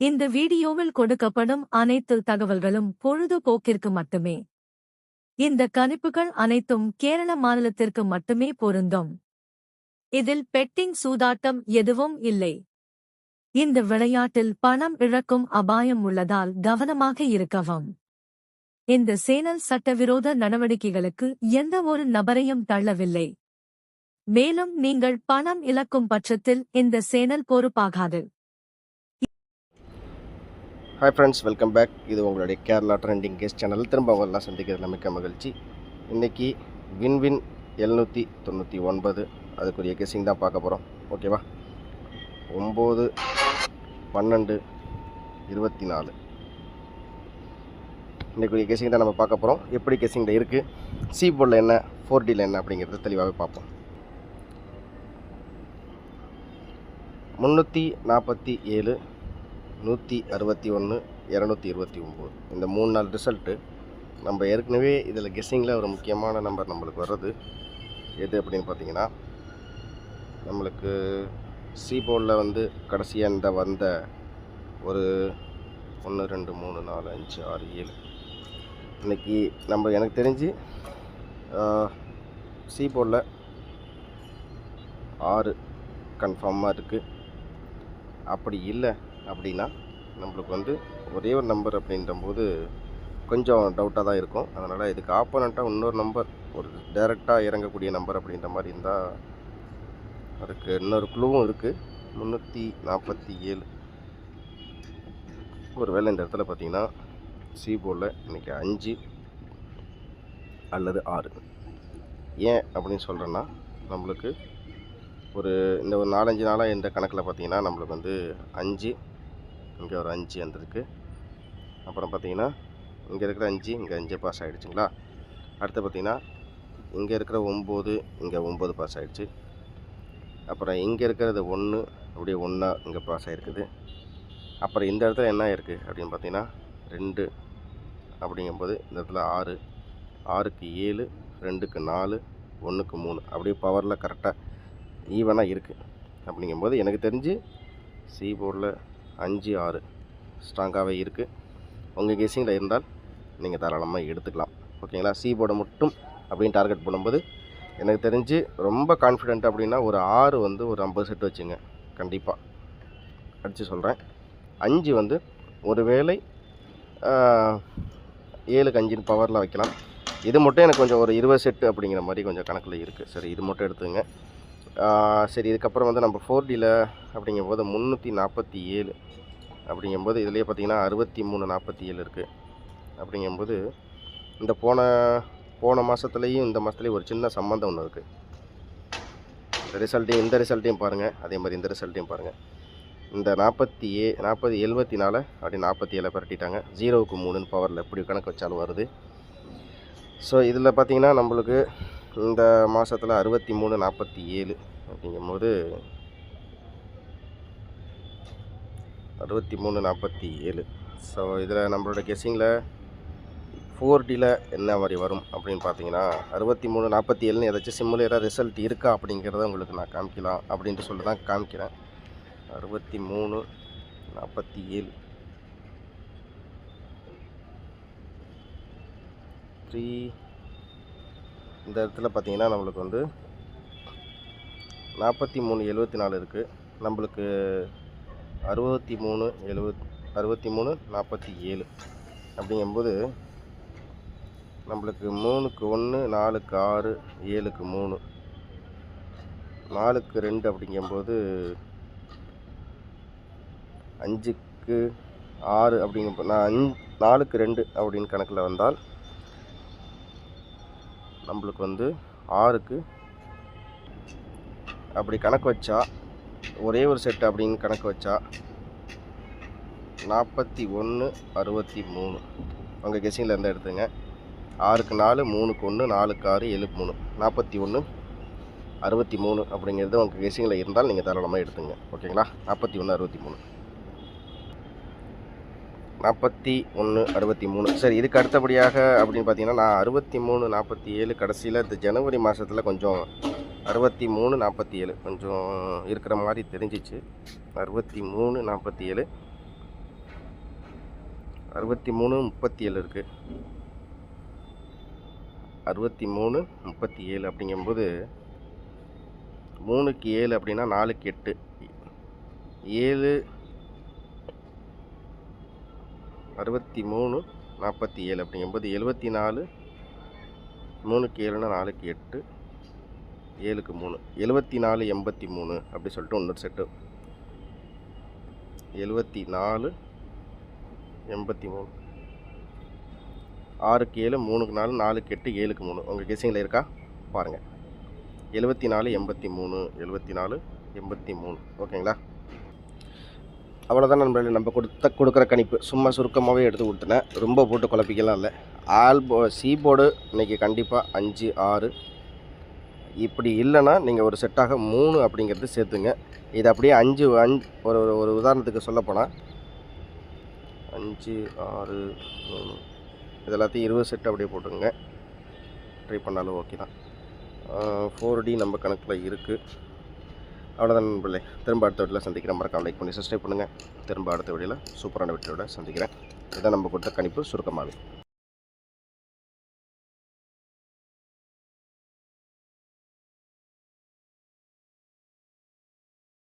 இந்த வீடியோவில் கொடுக்கப்படும் அனைத்து தகவல்களும் பொழுதுபோக்கிற்கு மட்டுமே. இந்த கணிப்புகள் அனைத்தும் கேரள மாநிலத்திற்கு மட்டுமே பொருந்தும். இதில் பெட்டிங் சூதாட்டம் எதுவும் இல்லை. இந்த விளையாட்டில் பணம் இழக்கும் அபாயம் உள்ளதால் கவனமாக இருக்கவும். இந்த சேனல் சட்டவிரோத நடவடிக்கைகளுக்கு எந்த ஒரு நபரையும் தள்ளவில்லை. மேலும் நீங்கள் பணம் இழக்கும் பட்சத்தில் இந்த சேனல் பொறுப்பாகாது. Hi friends, welcome back. இது உங்களுடைய கேரளா ட்ரெண்டிங் கேஸ் சேனல். திரும்ப அவங்களாம் சந்திக்கிறதுல மிக்க மகிழ்ச்சி. இன்றைக்கி வின்வின் 799 அதுக்குரிய கெஸிங் தான் பார்க்க போகிறோம். ஓகேவா? 9/12/24 இன்றைக்குரிய கெஸிங் தான் நம்ம பார்க்க போகிறோம். எப்படி கெஸிங்கில் இருக்குது, சி போர்டில் என்ன, 4Dயில் என்ன அப்படிங்கிறத தெளிவாகவே பார்ப்போம். 347, 161, 229 இந்த 3 நாள் ரிசல்ட்டு. நம்ம ஏற்கனவே இதில் கெஸ்ஸிங்கில் ஒரு முக்கியமான நம்பர் நம்மளுக்கு வர்றது எது அப்படின்னு பார்த்தீங்கன்னா, நம்மளுக்கு சி போர்டில் வந்து கடைசியாக இந்த வந்த ஒரு 1 2 3 4 5 6 7 இன்றைக்கி நம்ம எனக்கு தெரிஞ்சு சி போர்டில் 6 கன்ஃபார்மாக இருக்குது. அப்படி இல்லை அப்படின்னா நம்மளுக்கு வந்து ஒரே ஒரு நம்பர் அப்படின்றபோது கொஞ்சம் டவுட்டாக தான் இருக்கும். அதனால் இதுக்கு ஆப்போனண்ட்டாக இன்னொரு நம்பர், ஒரு டைரெக்டாக இறங்கக்கூடிய நம்பர் அப்படின்ற மாதிரி இருந்தால் அதுக்கு இன்னொரு குழுவும் இருக்குது. 347 ஒரு வேளை இந்த இடத்துல பார்த்திங்கன்னா சி போர்டில் இன்றைக்கி 5 அல்லது 6. ஏன் அப்படின்னு சொல்கிறேன்னா, நம்மளுக்கு இந்த ஒரு 4-5 நாளாக இந்த கணக்கில் பார்த்திங்கன்னா நம்மளுக்கு வந்து 5 இங்கே ஒரு 5 வந்திருக்கு. அப்புறம் பார்த்திங்கன்னா இங்கே இருக்கிற 5 இங்கே 5 பாஸ் ஆகிடுச்சுங்களா. அடுத்து பார்த்திங்கன்னா இங்கே இருக்கிற 9 இங்கே 9 பாஸ் ஆகிடுச்சு. அப்புறம் இங்கே இருக்கிறது 1 அப்படியே 1 இங்கே பாஸ் ஆகிருக்குது. அப்புறம் இந்த இடத்துல என்ன இருக்குது அப்படின்னு பார்த்திங்கன்னா 2 அப்படிங்கும்போது இந்த இடத்துல 6, 6க்கு 7, 2க்கு 4, 1க்கு 3 அப்படியே பவரில் கரெக்டாக ஈவனாக இருக்குது. அப்படிங்கும்போது எனக்கு தெரிஞ்சு சி போர்டில் 5 6 ஸ்ட்ராங்காகவே இருக்குது. உங்கள் கெஸிங்கில் இருந்தால் நீங்கள் தாராளமாக எடுத்துக்கலாம். ஓகேங்களா? சி போர்டை மட்டும் அப்படின்னு டார்கெட் பண்ணும்போது எனக்கு தெரிஞ்சு ரொம்ப கான்ஃபிடென்ட் அப்படின்னா ஒரு 6 வந்து ஒரு 50 செட் வச்சுங்க. கண்டிப்பாக அடித்து சொல்கிறேன். 5 வந்து ஒரு வேளை 7க்கு 5 பவரில் வைக்கலாம். இது மட்டும் எனக்கு கொஞ்சம் ஒரு 20 செட்டு அப்படிங்கிற மாதிரி கொஞ்சம் கணக்கில் இருக்குது. சரி, இது மட்டும் எடுத்துங்க. சரி, இதுக்கப்புறம் வந்து நம்ம 4Dயில் அப்படிங்கும்போது 347 அப்படிங்கும்போது இதுலேயே பார்த்திங்கன்னா 63 47 இருக்குது. அப்படிங்கும்போது இந்த போன மாதத்துலேயும் இந்த மாதத்துலேயும் ஒரு சின்ன சம்மந்தம் ஒன்று இருக்குது. இந்த ரிசல்ட்டையும் பாருங்கள், அதே மாதிரி இந்த ரிசல்ட்டையும் பாருங்கள். இந்த 74 அப்படி 47 பரட்டிட்டாங்க. 0க்கு 3 பவரில் எப்படி கணக்கு வச்சாலும் வருது. ஸோ இதில் பார்த்திங்கன்னா நம்மளுக்கு இந்த மாதத்தில் 63 47 அப்படிங்கும்போது 63 47. ஸோ இதில் நம்மளோட கெஸ்ஸிங்கில் 4Dயில் என்ன மாதிரி வரும் அப்படின்னு பார்த்தீங்கன்னா 63 47ன்னு ஏதாச்சும் சிமுலேராக ரிசல்ட் இருக்கா அப்படிங்கிறத உங்களுக்கு நான் காமிக்கலாம் அப்படின்ட்டு சொல்லி தான் காமிக்கிறேன். 63 47 3 இந்த இடத்துல பார்த்திங்கன்னா நம்மளுக்கு வந்து 43 74 இருக்குது. நம்மளுக்கு 63 47 அப்படிங்கும்போது நம்மளுக்கு 3க்கு 1 4க்கு 6 7க்கு 3 4க்கு 2 அப்படிங்கும்போது 5க்கு 6 அப்படிங்கும்போது நான் 4க்கு 2 அப்படின்னு கணக்கில் வந்தால் நம்மளுக்கு வந்து 6க்கு அப்படி கணக்கு வச்சா ஒரே ஒரு செட் அப்படின்னு கணக்கு வச்சா 41 63 உங்கள் கெஸிங்கில் இருந்தால் எடுத்துங்க. 6க்கு 4 3க்கு 1 4க்கு 6 7க்கு 3 41 63 அப்படிங்கிறது உங்கள் கெஸிங்கில் இருந்தால் நீங்கள் தாராளமாக எடுத்துங்க. ஓகேங்களா? 41 63 41 63. சரி, இதுக்கு அடுத்தபடியாக அப்படின்னு பார்த்தீங்கன்னா நான் 63 47 கடைசியில் இந்த ஜனவரி மாதத்தில் கொஞ்சம் 63 47 கொஞ்சம் இருக்கிற மாதிரி தெரிஞ்சிச்சு. 63 47 63 37 இருக்குது. 63 37 அப்படிங்கும்போது 3க்கு 7 அப்படின்னா 4க்கு 8 7 63 47 அப்படிங்கும்போது 74 3க்கு 7னா 4க்கு 8 7க்கு 3 74 83 அப்படி சொல்லிட்டு இன்னொரு செட்டு 74 83 6க்கு 7 3க்கு 4 4க்கு 8 7க்கு 3 உங்கள் கெஸிங்கில் இருக்கா பாருங்கள். 74 83 74 83 ஓகேங்களா? அவ்வளோதான் நண்பர்களே, நம்ம கொடுக்குற கணிப்பு சும்மா சுருக்கமாகவே எடுத்து கொடுத்துனேன். ரொம்ப போட்டு குழப்பிக்கலாம் இல்லை. சி போர்டு இன்றைக்கி கண்டிப்பாக 5 6 இப்படி இல்லைன்னா நீங்கள் ஒரு செட்டாக 3 அப்படிங்கிறது சேர்த்துங்க. இது அப்படியே 5 ஒரு ஒரு உதாரணத்துக்கு சொல்லப்போனால் 5 6 3 இது எல்லாத்தையும் 20 செட்டு அப்படியே போட்டுங்க. ட்ரை பண்ணாலும் ஓகே தான். 4D நம்ம கணக்கில் இருக்குது. அவ்வளோதான் நண்பர்களே, திரும்ப அடுத்த வீடியோவில் சந்திக்கிறேன். மறக்காம லைக் பண்ணி சப்ஸ்கிரைப் பண்ணுங்கள். திரும்ப அடுத்த வீடியோவில் சூப்பரான வீடியோவில் சந்திக்கிறேன். இதான் நம்ம கொடுத்த கணிப்பு சுருக்கமாகவே.